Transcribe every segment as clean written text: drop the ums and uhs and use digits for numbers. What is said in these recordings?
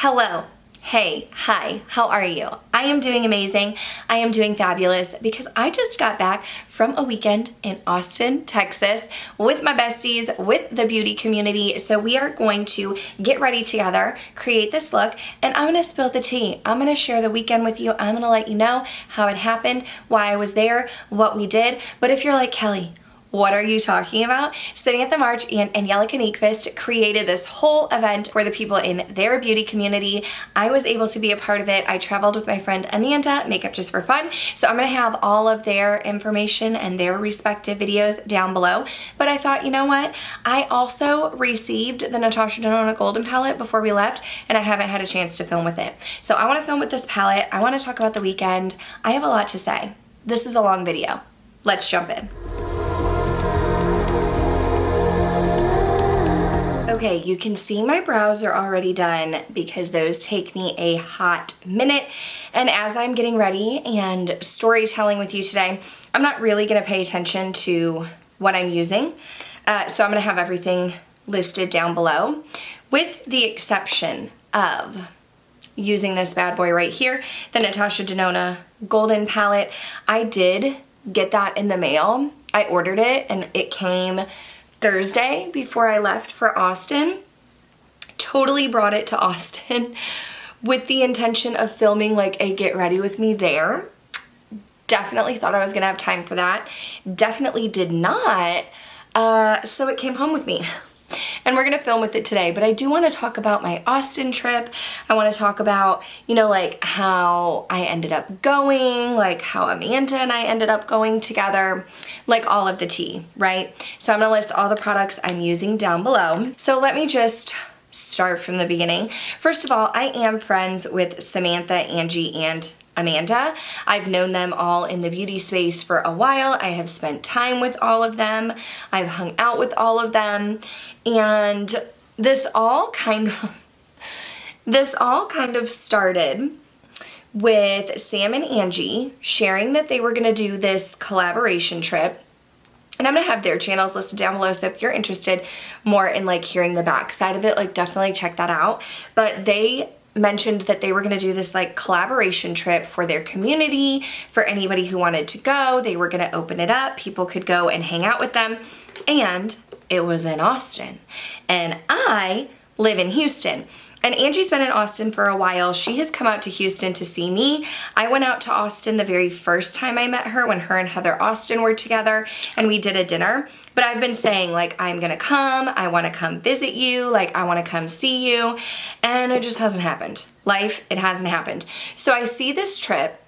Hello. Hey, hi, how are you? I am doing amazing. I am doing fabulous because I just got back from a weekend in Austin, Texas with my besties, with the beauty community. So we are going to get ready together, create this look, and I'm gonna spill the tea. I'm gonna share the weekend with you. I'm gonna let you know how it happened, why I was there, what we did. But if you're like, Kelly, what are you talking about? Samantha March and Angelica Nyquist created this whole event for the people in their beauty community. I was able to be a part of it. I traveled with my friend Amanda, Makeup Just for Fun. So I'm gonna have all of their information and their respective videos down below. But I thought, you know what? I also received the Natasha Denona Golden Palette before we left, and I haven't had a chance to film with it. So I wanna film with this palette. I wanna talk about the weekend. I have a lot to say. This is a long video. Let's jump in. Okay, you can see my brows are already done because those take me a hot minute. And as I'm getting ready and storytelling with you today, I'm not really gonna pay attention to what I'm using. So I'm gonna have everything listed down below, with the exception of using this bad boy right here, the Natasha Denona Golden Palette. I did get that in the mail. I ordered it and it came Thursday before I left for Austin. Totally brought it to Austin with the intention of filming like a get ready with me there. Definitely thought I was gonna have time for that. Definitely did not. So it came home with me. And we're gonna film with it today, but I do wanna talk about my Austin trip. I wanna talk about, you know, like how I ended up going, like how Amanda and I ended up going together, like all of the tea, right? So I'm gonna list all the products I'm using down below. So let me just start from the beginning. First of all, I am friends with Samantha, Angie, and Amanda. I've known them all in the beauty space for a while. I have spent time with all of them. I've hung out with all of them. And this all kind of started with Sam and Angie sharing that they were gonna do this collaboration trip. And I'm gonna have their channels listed down below, so if you're interested more in like hearing the backside of it, like definitely check that out. But they mentioned that they were gonna do this like collaboration trip for their community, for anybody who wanted to go. They were gonna open it up, people could go and hang out with them, and it was in Austin. And I live in Houston. And Angie's been in Austin for a while. She has come out to Houston to see me. I went out to Austin the very first time I met her, when her and Heather Austin were together, and we did a dinner. But I've been saying, like, I'm gonna come, I wanna come visit you, like, I wanna come see you, and it just hasn't happened. Life, it hasn't happened. So I see this trip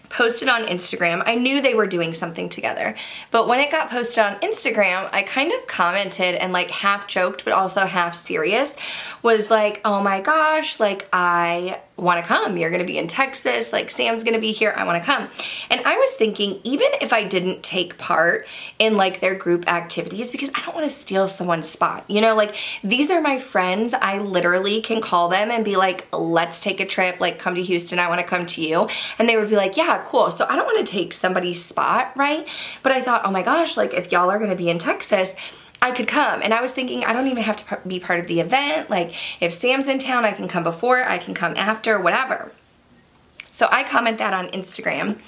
posted on Instagram. I knew they were doing something together, but when it got posted on Instagram, I kind of commented and like half joked, but also half serious, was like, oh my gosh, like I wanna come. You're gonna be in Texas, like Sam's gonna be here, I wanna come. And I was thinking, even if I didn't take part in like their group activities, because I don't wanna steal someone's spot, you know, like these are my friends. I literally can call them and be like, let's take a trip, like come to Houston, I wanna come to you. And they would be like, yeah, cool. So I don't wanna take somebody's spot, right? But I thought, oh my gosh, like if y'all are gonna be in Texas, I could come. And I was thinking, I don't even have to be part of the event. Like if Sam's in town, I can come before, I can come after, whatever. So I comment that on Instagram,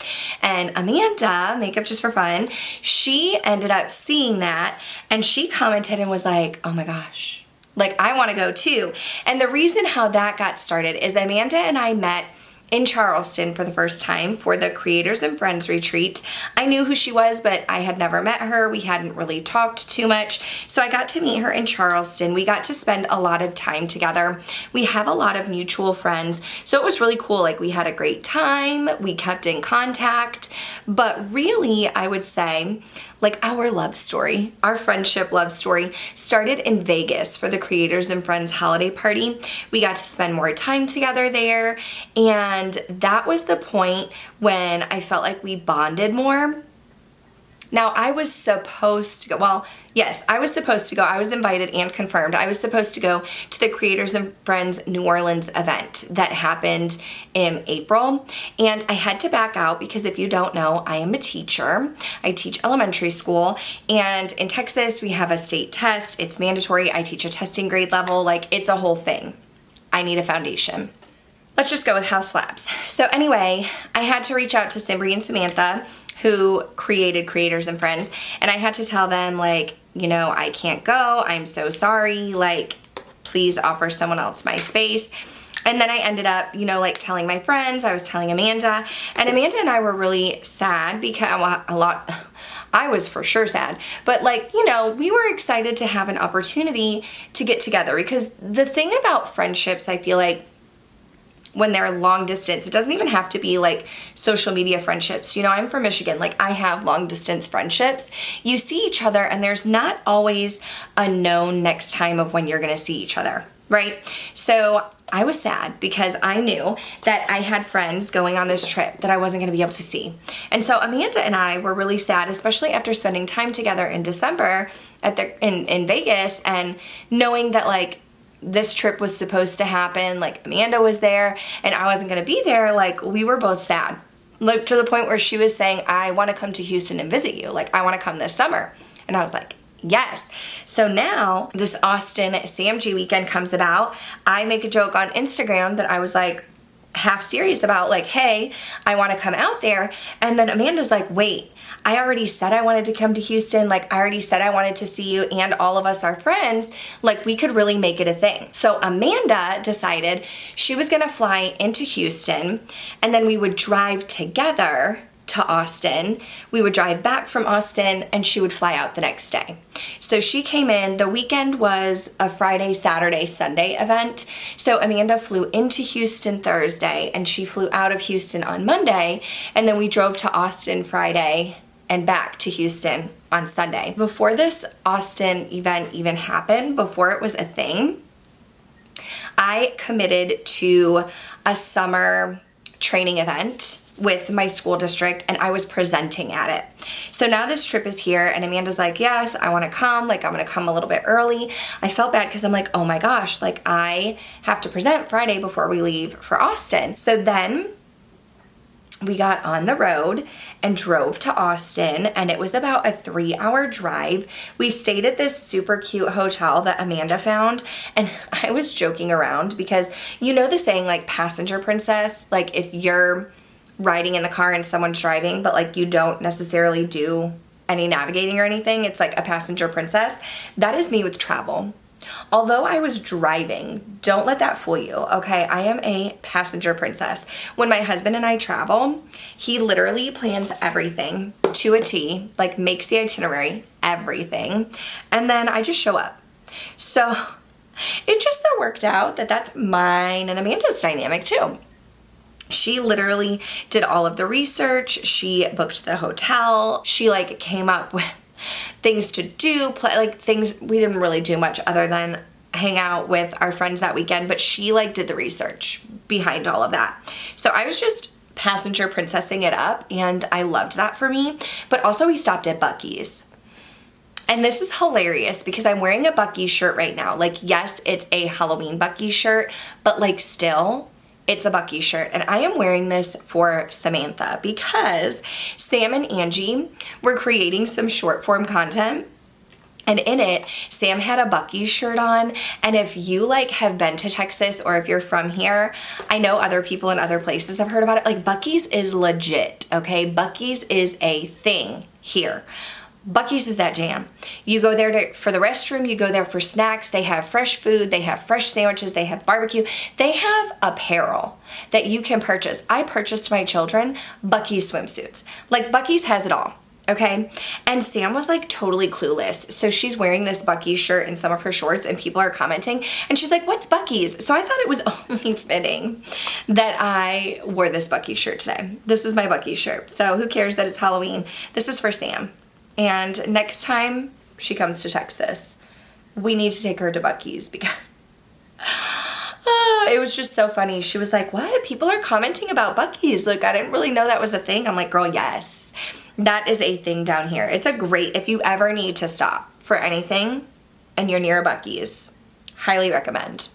and Amanda, Makeup Just for Fun, she ended up seeing that and she commented and was like, oh my gosh, like I wanna go too. And the reason how that got started is Amanda and I met in Charleston for the first time for the Creators and Friends retreat. I knew who she was, but I had never met her. We hadn't really talked too much. So I got to meet her in Charleston. We got to spend a lot of time together. We have a lot of mutual friends. So it was really cool. Like we had a great time. We kept in contact. But really, I would say, like our love story, our friendship love story started in Vegas for the Creators and Friends holiday party. We got to spend more time together there, and that was the point when I felt like we bonded more. Now, I was supposed to go, well, yes, I was supposed to go. I was invited and confirmed. I was supposed to go to the Creators and Friends New Orleans event that happened in April. And I had to back out because if you don't know, I am a teacher. I teach elementary school. And in Texas, we have a state test. It's mandatory. I teach a testing grade level. Like, it's a whole thing. I need a foundation. Let's just go with Haus Labs. So anyway, I had to reach out to Simbri and Samantha, who created Creators and Friends, and I had to tell them, like, you know, I can't go, I'm so sorry, like, please offer someone else my space. And then I ended up, you know, like telling my friends, I was telling Amanda, and Amanda and I were really sad because I was for sure sad, but like, you know, we were excited to have an opportunity to get together, because the thing about friendships, I feel like, when they're long distance, it doesn't even have to be like social media friendships. You know, I'm from Michigan, like I have long distance friendships. You see each other and there's not always a known next time of when you're gonna see each other, right? So I was sad because I knew that I had friends going on this trip that I wasn't gonna be able to see. And so Amanda and I were really sad, especially after spending time together in December in Vegas, and knowing that like this trip was supposed to happen, like Amanda was there and I wasn't gonna be there. Like, we were both sad, like to the point where she was saying, I want to come to Houston and visit you, like I want to come this summer. And I was like, yes. So now this Austin CMG weekend comes about. I make a joke on Instagram that I was like half serious about, like, hey, I want to come out there. And then Amanda's like, wait, I already said I wanted to come to Houston. Like, I already said I wanted to see you, and all of us are friends. Like, we could really make it a thing. So Amanda decided she was gonna fly into Houston, and then we would drive together to Austin. We would drive back from Austin, and she would fly out the next day. So she came in. The weekend was a Friday, Saturday, Sunday event. So Amanda flew into Houston Thursday, and she flew out of Houston on Monday, and then we drove to Austin Friday and back to Houston on Sunday. Before this Austin event even happened, before it was a thing, I committed to a summer training event with my school district, and I was presenting at it. So now this trip is here, and Amanda's like, yes, I wanna come, like I'm gonna come a little bit early. I felt bad because I'm like, oh my gosh, like I have to present Friday before we leave for Austin. So then we got on the road and drove to Austin, and it was about a 3-hour drive. We stayed at this super cute hotel that Amanda found, and I was joking around because you know the saying like passenger princess, like if you're riding in the car and someone's driving, but like you don't necessarily do any navigating or anything, it's like a passenger princess. That is me with travel. Although I was driving, don't let that fool you, okay? I am a passenger princess. When my husband and I travel, he literally plans everything to a T, like makes the itinerary, everything, and then I just show up. So it just so worked out that that's mine and Amanda's dynamic too. She literally did all of the research. She booked the hotel. She like came up with things to do, like things. We didn't really do much other than hang out with our friends that weekend, but she like did the research behind all of that. So I was just passenger princessing it up, and I loved that for me. But also we stopped at Buc-ee's. And this is hilarious because I'm wearing a Buc-ee's shirt right now. Like, yes, it's a Halloween Buc-ee's shirt, but like still, it's a Buc-ee's shirt, and I am wearing this for Samantha because Sam and Angie were creating some short form content, and in it, Sam had a Buc-ee's shirt on. And if you like have been to Texas, or if you're from here, I know other people in other places have heard about it. Like, Buc-ee's is legit, okay? Buc-ee's is a thing here. Buc-ee's is that jam. You go there for the restroom, you go there for snacks, they have fresh food, they have fresh sandwiches, they have barbecue, they have apparel that you can purchase. I purchased my children Buc-ee's swimsuits. Like, Buc-ee's has it all, okay? And Sam was like totally clueless. So she's wearing this Buc-ee's shirt and some of her shorts, and people are commenting, and she's like, what's Buc-ee's? So I thought it was only fitting that I wore this Buc-ee's shirt today. This is my Buc-ee's shirt. So who cares that it's Halloween? This is for Sam. And next time she comes to Texas, we need to take her to Buc-ee's because it was just so funny. She was like, what? People are commenting about Buc-ee's. Like, I didn't really know that was a thing. I'm like, girl, yes. That is a thing down here. It's a great, if you ever need to stop for anything and you're near a Buc-ee's, highly recommend.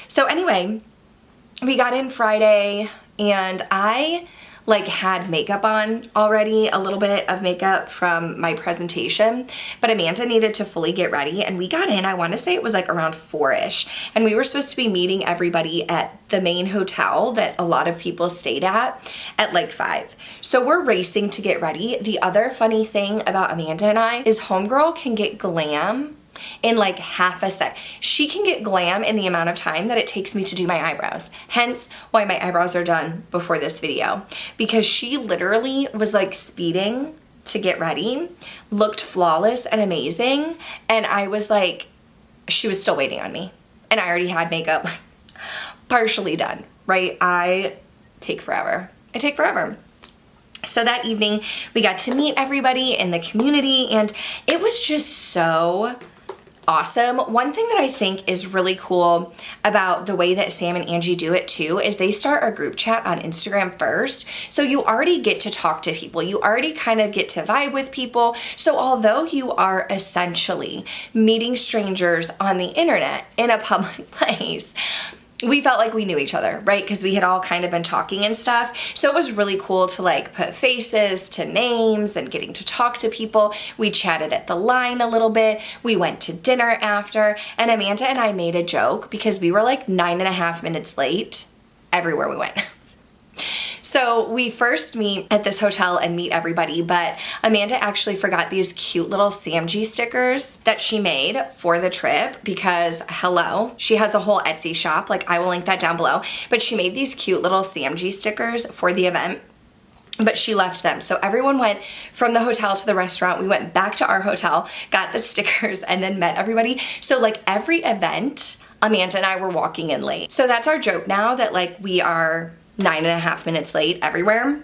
So anyway, we got in Friday, and I like had makeup on already, a little bit of makeup from my presentation, but Amanda needed to fully get ready, and we got in, I want to say it was like around 4-ish, and we were supposed to be meeting everybody at the main hotel that a lot of people stayed at like 5. So we're racing to get ready. The other funny thing about Amanda and I is homegirl can get glam in like half a sec. She can get glam in the amount of time that it takes me to do my eyebrows. Hence why my eyebrows are done before this video, because she literally was like speeding to get ready, looked flawless and amazing, and I was like, she was still waiting on me, and I already had makeup partially done, right? I take forever. So that evening we got to meet everybody in the community, and it was just so awesome. One thing that I think is really cool about the way that Sam and Angie do it too is they start a group chat on Instagram first. So you already get to talk to people. You already kind of get to vibe with people. So although you are essentially meeting strangers on the internet in a public place, we felt like we knew each other, right? Because we had all kind of been talking and stuff. So it was really cool to like put faces to names and getting to talk to people. We chatted at the line a little bit. We went to dinner after, and Amanda and I made a joke because we were like 9.5 minutes late everywhere we went. So we first meet at this hotel and meet everybody, but Amanda actually forgot these cute little Samji stickers that she made for the trip because, hello, she has a whole Etsy shop. Like, I will link that down below. But she made these cute little Samji stickers for the event, but she left them. So everyone went from the hotel to the restaurant. We went back to our hotel, got the stickers, and then met everybody. So like every event, Amanda and I were walking in late. So that's our joke now, that like we are 9.5 minutes late everywhere.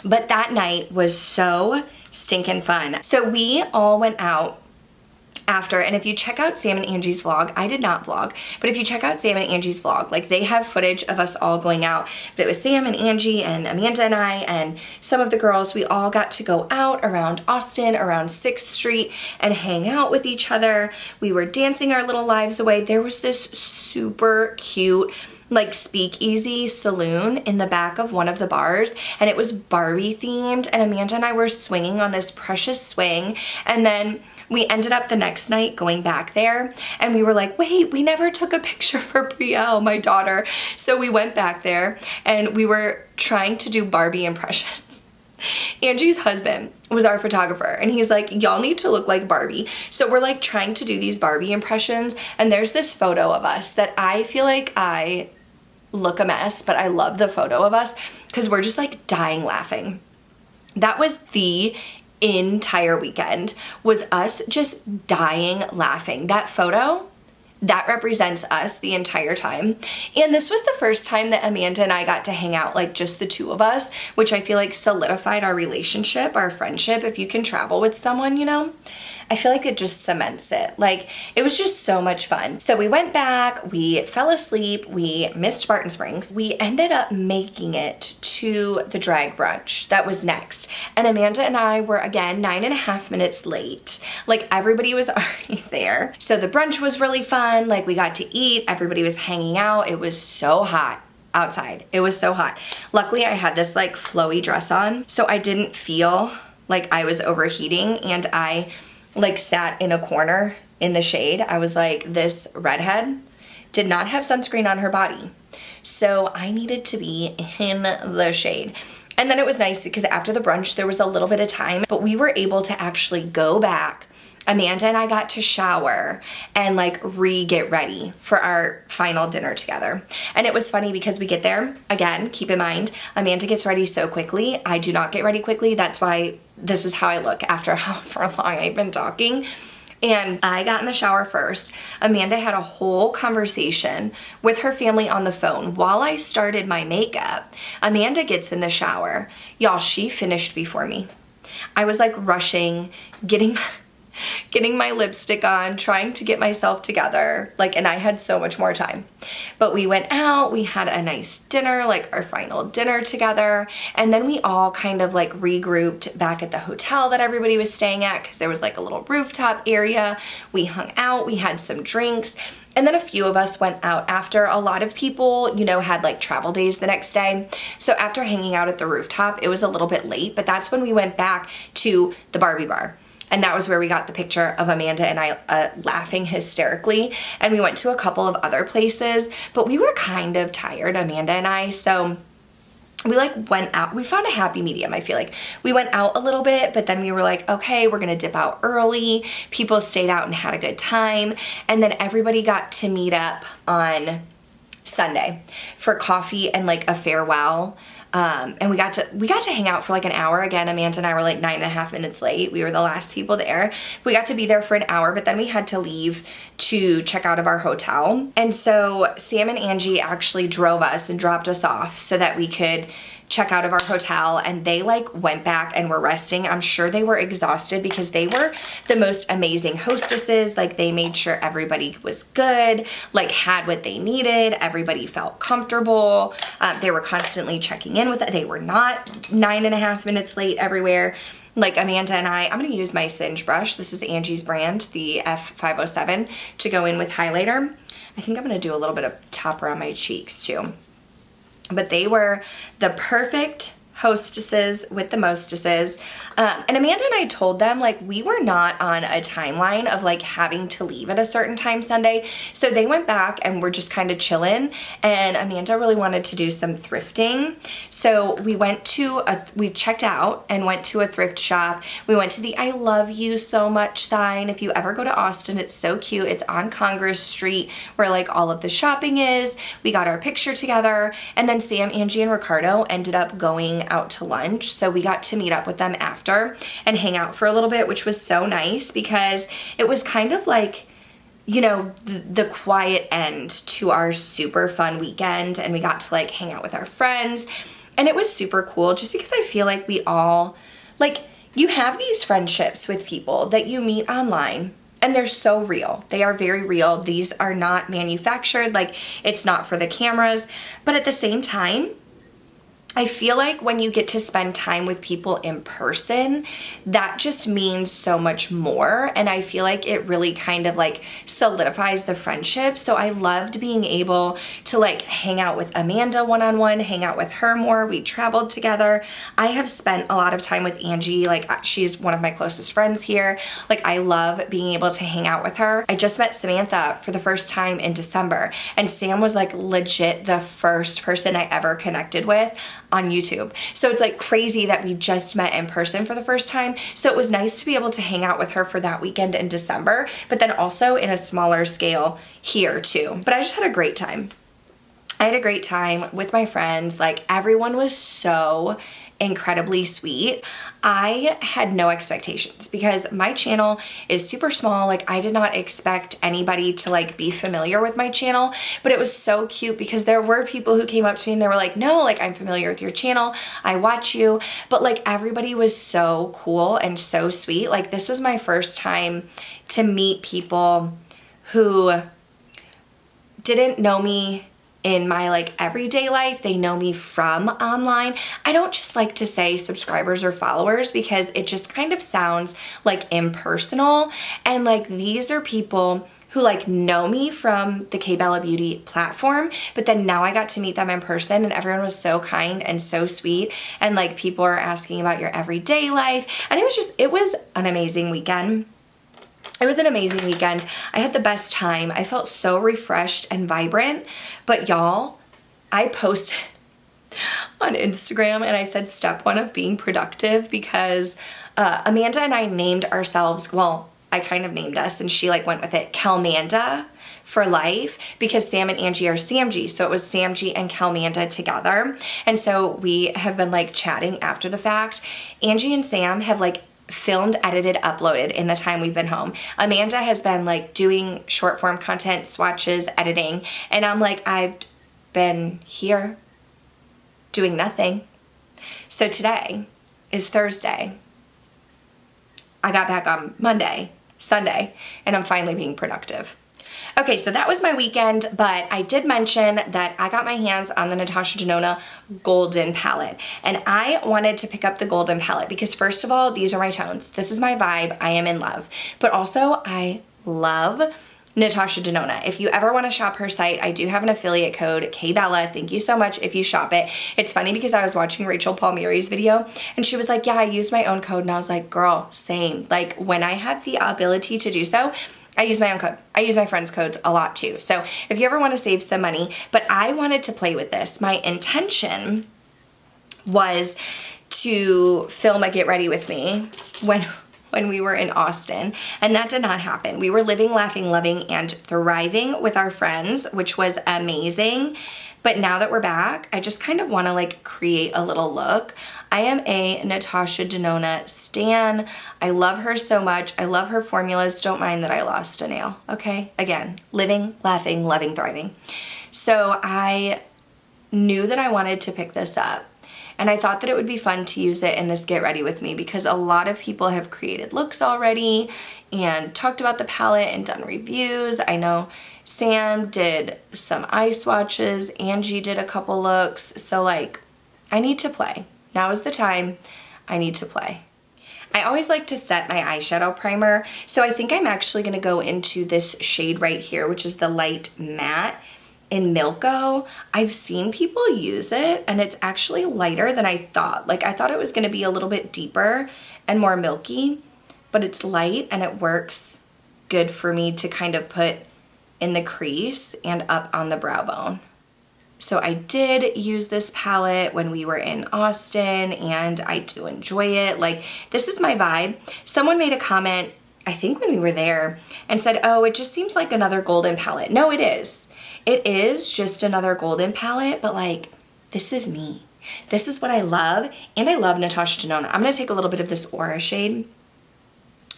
But that night was so stinking fun. So we all went out after, and if you check out Sam and Angie's vlog, I did not vlog, but if you check out Sam and Angie's vlog, like they have footage of us all going out, but it was Sam and Angie and Amanda and I and some of the girls. We all got to go out around Austin, around 6th Street, and hang out with each other. We were dancing our little lives away. There was this super cute like speakeasy saloon in the back of one of the bars, and it was Barbie themed, and Amanda and I were swinging on this precious swing. And then we ended up the next night going back there, and we were like, wait, we never took a picture for Brielle, my daughter. So we went back there and we were trying to do Barbie impressions. Angie's husband was our photographer, and he's like, y'all need to look like Barbie. So we're like trying to do these Barbie impressions, and there's this photo of us that I feel like I look a mess, but I love the photo of us because we're just like dying laughing. That was the entire weekend, was us just dying laughing. That photo, that represents us the entire time. And this was the first time that Amanda and I got to hang out, like just the two of us, which I feel like solidified our relationship, our friendship. If you can travel with someone, you know, I feel like it just cements it. Like, it was just so much fun. So we went back, we fell asleep, we missed Barton Springs. We ended up making it to the drag brunch that was next. And Amanda and I were, again, 9.5 minutes late. Like, everybody was already there. So the brunch was really fun. Like, we got to eat, everybody was hanging out. It was so hot outside. It was so hot. Luckily, I had this like flowy dress on, so I didn't feel like I was overheating, and I like sat in a corner in the shade. I was like, this redhead did not have sunscreen on her body, so I needed to be in the shade. And then it was nice because after the brunch there was a little bit of time, but we were able to actually go back. Amanda and I got to shower and like get ready for our final dinner together. And it was funny because we get there, again, keep in mind, Amanda gets ready so quickly. I do not get ready quickly. That's why this is how I look after however long I've been talking. And I got in the shower first. Amanda had a whole conversation with her family on the phone while I started my makeup. Amanda gets in the shower. Y'all, she finished before me. I was like rushing, getting my lipstick on, trying to get myself together, like, and I had so much more time. But we went out, we had a nice dinner, like our final dinner together, and then we all kind of like regrouped back at the hotel that everybody was staying at because there was like a little rooftop area. We hung out, we had some drinks, And then a few of us went out after. A lot of people, you know, had like travel days the next day. So after hanging out at the rooftop, it was a little bit late, but that's when we went back to the Barbie bar. And that was where we got the picture of Amanda and I laughing hysterically. And we went to a couple of other places, but we were kind of tired, Amanda and I. So we like went out, we found a happy medium, I feel like. We went out a little bit, but then we were like, okay, we're gonna dip out early. People stayed out and had a good time. And then everybody got to meet up on Sunday for coffee and like a farewell. And we got to hang out for like an hour. Again, Amanda and I were like 9.5 minutes late. We were the last people there. We got to be there for an hour, but then we had to leave to check out of our hotel. And so Sam and Angie actually drove us and dropped us off so that we could check out of our hotel, and they like went back and were resting. I'm sure they were exhausted because they were the most amazing hostesses. Like they made sure everybody was good, like had what they needed. Everybody felt comfortable. They were constantly checking in with it. They were not 9.5 minutes late everywhere. Like Amanda and I'm gonna use my Singe brush. This is Angie's brand, the F507, to go in with highlighter. I think I'm gonna do a little bit of top around my cheeks too. But they were the perfect hostesses with the mostesses. And Amanda and I told them like we were not on a timeline of like having to leave at a certain time Sunday. So they went back and were just kind of chilling, and Amanda really wanted to do some thrifting. So we went to we checked out and went to a thrift shop. We went to the I love you so much sign. If you ever go to Austin, it's so cute. It's on Congress Street where like all of the shopping is. We got our picture together, and then Sam, Angie, and Ricardo ended up going out to lunch. So we got to meet up with them after and hang out for a little bit, which was so nice because it was kind of like, you know, the quiet end to our super fun weekend, and we got to like hang out with our friends, and it was super cool just because I feel like we all, like, you have these friendships with people that you meet online, and they're so real. They are very real. These are not manufactured, like it's not for the cameras, but at the same time, I feel like when you get to spend time with people in person, that just means so much more. And I feel like it really kind of like solidifies the friendship. So I loved being able to like hang out with Amanda one-on-one, hang out with her more. We traveled together. I have spent a lot of time with Angie. Like she's one of my closest friends here. Like I love being able to hang out with her. I just met Samantha for the first time in December, and Sam was like legit the first person I ever connected with on YouTube. So it's like crazy that we just met in person for the first time. So it was nice to be able to hang out with her for that weekend in December, but then also in a smaller scale here too. But I just had a great time. I had a great time with my friends. Like everyone was so incredibly sweet. I had no expectations because my channel is super small. Like I did not expect anybody to like be familiar with my channel, but it was so cute because there were people who came up to me and they were like, no, like I'm familiar with your channel. I watch you. But like everybody was so cool and so sweet. Like this was my first time to meet people who didn't know me in my like everyday life. They know me from online. I don't just like to say subscribers or followers because it just kind of sounds like impersonal. And like these are people who like know me from the KBellaBeauty platform, but then now I got to meet them in person, and everyone was so kind and so sweet. And like people are asking about your everyday life. And it was an amazing weekend. It was an amazing weekend. I had the best time. I felt so refreshed and vibrant. But y'all, I posted on Instagram and I said step 1 of being productive because Amanda and I named ourselves, well, I kind of named us and she like went with it, Kelmanda for life, because Sam and Angie are Samgie. So it was Samgie and Kelmanda together. And so we have been like chatting after the fact. Angie and Sam have like filmed, edited, uploaded in the time we've been home. Amanda has been like doing short form content, swatches, editing, and I'm like, I've been here doing nothing. So today is Thursday. I got back on Monday, Sunday, and I'm finally being productive. Okay, so that was my weekend, but I did mention that I got my hands on the Natasha Denona Golden Palette, and I wanted to pick up the Golden Palette because first of all, these are my tones. This is my vibe. I am in love. But also, I love Natasha Denona. If you ever want to shop her site, I do have an affiliate code, KBella. Thank you so much if you shop it. It's funny because I was watching Rachel Palmieri's video and she was like, yeah, I used my own code. And I was like, girl, same. Like when I had the ability to do so, I use my own code. I use my friends' codes a lot too. So if you ever want to save some money, but I wanted to play with this. My intention was to film a get ready with me when we were in Austin, and that did not happen. We were living, laughing, loving, and thriving with our friends, which was amazing. But now that we're back, I just kind of want to like create a little look. I am a Natasha Denona stan. I love her so much. I love her formulas. Don't mind that I lost a nail, okay? Again, living, laughing, loving, thriving. So I knew that I wanted to pick this up. And I thought that it would be fun to use it in this get ready with me because a lot of people have created looks already and talked about the palette and done reviews. I know Sam did some eye swatches, Angie did a couple looks. So like, I need to play. Now is the time. I need to play. I always like to set my eyeshadow primer. So I think I'm actually gonna go into this shade right here, which is the light matte in Milko. I've seen people use it and it's actually lighter than I thought. Like I thought it was gonna be a little bit deeper and more milky, but it's light and it works good for me to kind of put in the crease and up on the brow bone. So I did use this palette when we were in Austin and I do enjoy it. Like this is my vibe. Someone made a comment, I think when we were there, and said, oh, it just seems like another golden palette. No, it is. It is just another golden palette, but like, this is me. This is what I love, and I love Natasha Denona. I'm gonna take a little bit of this Aura shade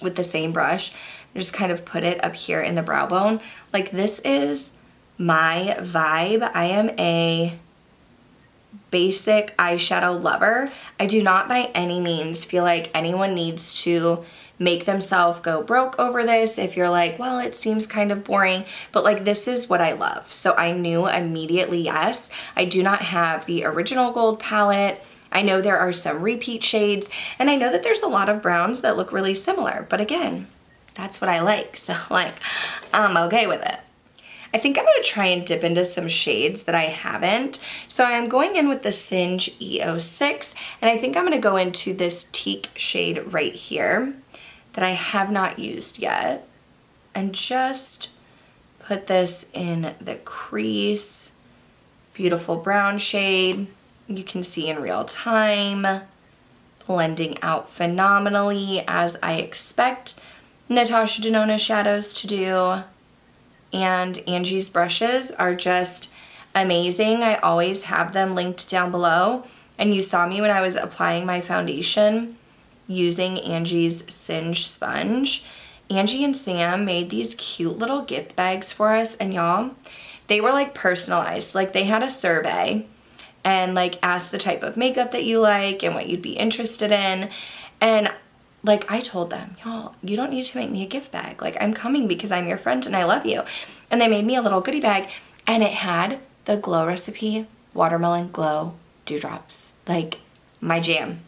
with the same brush, and just kind of put it up here in the brow bone. Like, this is my vibe. I am a basic eyeshadow lover. I do not by any means feel like anyone needs to make themselves go broke over this if you're like, well, it seems kind of boring, but like this is what I love. So I knew immediately, yes. I do not have the original gold palette. I know there are some repeat shades and I know that there's a lot of browns that look really similar, but again, that's what I like. So like, I'm okay with it. I think I'm gonna try and dip into some shades that I haven't. So I'm going in with the Singe E06 and I think I'm gonna go into this teak shade right here that I have not used yet, and just put this in the crease. Beautiful brown shade. You can see in real time, blending out phenomenally as I expect Natasha Denona shadows to do. And Angie's brushes are just amazing. I always have them linked down below. And you saw me when I was applying my foundation using Angie's Singe sponge. Angie and Sam made these cute little gift bags for us, and y'all, they were like personalized. Like they had a survey and like asked the type of makeup that you like and what you'd be interested in. And like I told them, y'all, you don't need to make me a gift bag. Like I'm coming because I'm your friend and I love you. And they made me a little goodie bag and it had the Glow Recipe Watermelon Glow Dewdrops. Like my jam.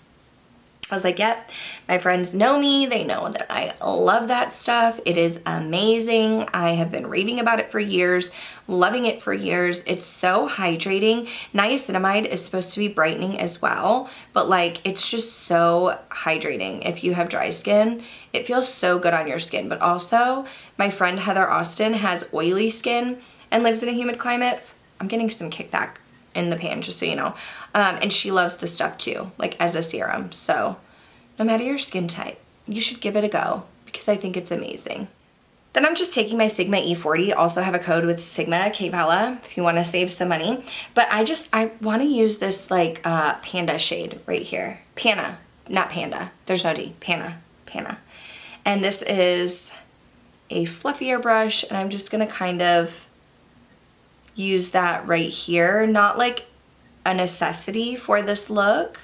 I was like, yep, my friends know me. They know that I love that stuff. It is amazing. I have been raving about it for years, loving it for years. It's so hydrating. Niacinamide is supposed to be brightening as well, but like, it's just so hydrating. If you have dry skin, it feels so good on your skin. But also, my friend Heather Austin has oily skin and lives in a humid climate. I'm getting some kickback in the pan, just so you know. And she loves the stuff too, like as a serum. So no matter your skin type, you should give it a go because I think it's amazing. Then I'm just taking my Sigma E40. Also have a code with Sigma, KBella, if you want to save some money. But I want to use this like Panda shade right here. Panna, not Panda. There's no D. Panna. And this is a fluffier brush, and I'm just gonna kind of use that right here. Not like a necessity for this look,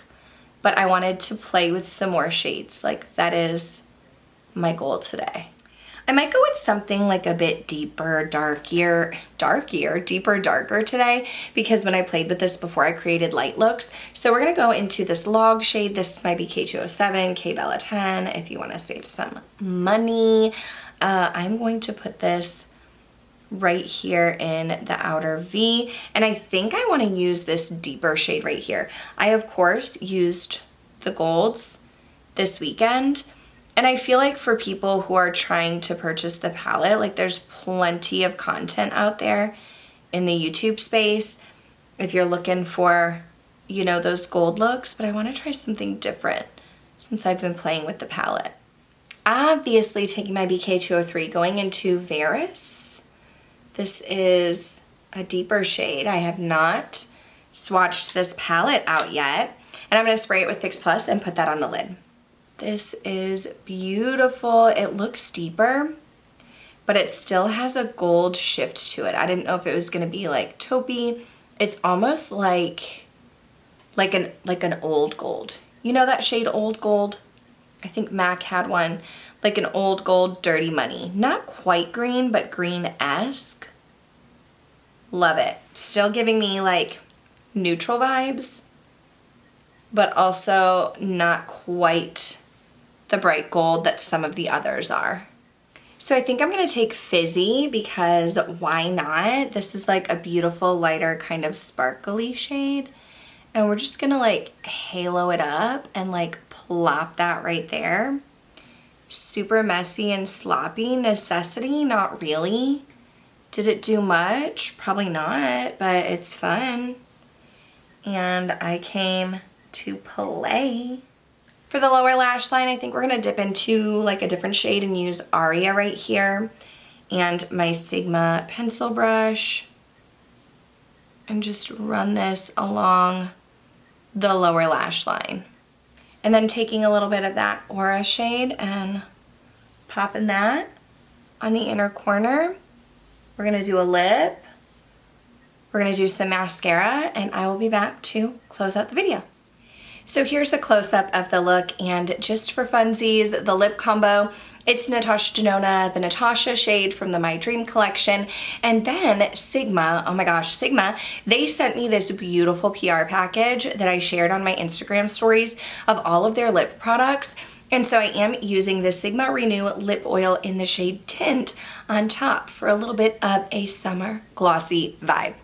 but I wanted to play with some more shades. Like that is my goal today. I might go with something like a bit deeper, darker today, because when I played with this before I created light looks. So we're gonna go into this Log shade. This is my BK207, KBella 10, if you wanna save some money. I'm going to put this right here in the outer V. And I think I want to use this deeper shade right here. I, of course, used the golds this weekend. And I feel like for people who are trying to purchase the palette, like there's plenty of content out there in the YouTube space if you're looking for, you know, those gold looks, but I want to try something different since I've been playing with the palette. Obviously taking my BK203, going into Varus. This is a deeper shade. I have not swatched this palette out yet. And I'm going to spray it with Fix Plus and put that on the lid. This is beautiful. It looks deeper, but it still has a gold shift to it. I didn't know if it was going to be like taupey. It's almost like an old gold. You know that shade Old Gold? I think MAC had one, like an old gold Dirty Money. Not quite green, but green-esque. Love it. Still giving me like neutral vibes, but also not quite the bright gold that some of the others are. So I think I'm gonna take Fizzy because why not? This is like a beautiful, lighter, kind of sparkly shade. And we're just gonna like halo it up and like plop that right there. Super messy and sloppy. Necessity, not really. Did it do much? Probably not, but it's fun. And I came to play. For the lower lash line, I think we're gonna dip into like a different shade and use Aria right here and my Sigma pencil brush and just run this along the lower lash line. And then taking a little bit of that Aura shade and popping that on the inner corner. We're gonna do a lip. We're gonna do some mascara, and I will be back to close out the video. So here's a close-up of the look, and just for funsies, the lip combo, it's Natasha Denona, the Natasha shade from the My Dream collection, and then Sigma, oh my gosh, Sigma, they sent me this beautiful PR package that I shared on my Instagram stories of all of their lip products, and so I am using the Sigma Renew lip oil in the shade Tint on top for a little bit of a summer glossy vibe.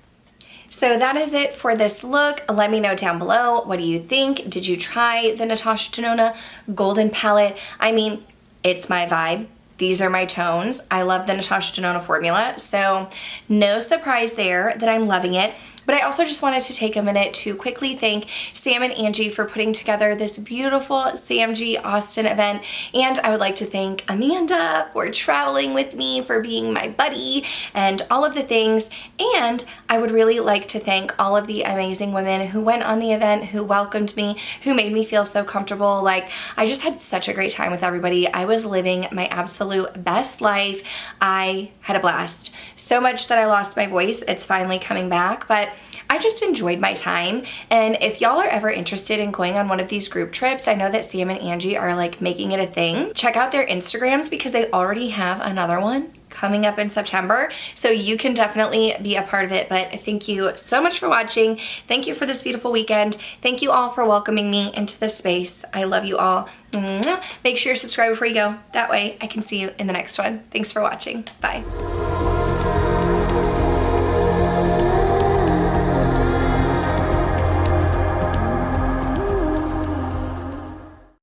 So that is it for this look. Let me know down below, what do you think? Did you try the Natasha Denona Golden Palette? I mean, it's my vibe. These are my tones. I love the Natasha Denona formula, so no surprise there that I'm loving it. But I also just wanted to take a minute to quickly thank Sam and Angie for putting together this beautiful SAMG Austin event. And I would like to thank Amanda for traveling with me, for being my buddy, and all of the things. And I would really like to thank all of the amazing women who went on the event, who welcomed me, who made me feel so comfortable. Like, I just had such a great time with everybody. I was living my absolute best life. I had a blast. So much that I lost my voice. It's finally coming back, but I just enjoyed my time. And if y'all are ever interested in going on one of these group trips, I know that Sam and Angie are like making it a thing. Check out their Instagrams because they already have another one coming up in September. So you can definitely be a part of it. But thank you so much for watching. Thank you for this beautiful weekend. Thank you all for welcoming me into this space. I love you all. Make sure you subscribe before you go. That way I can see you in the next one. Thanks for watching. Bye.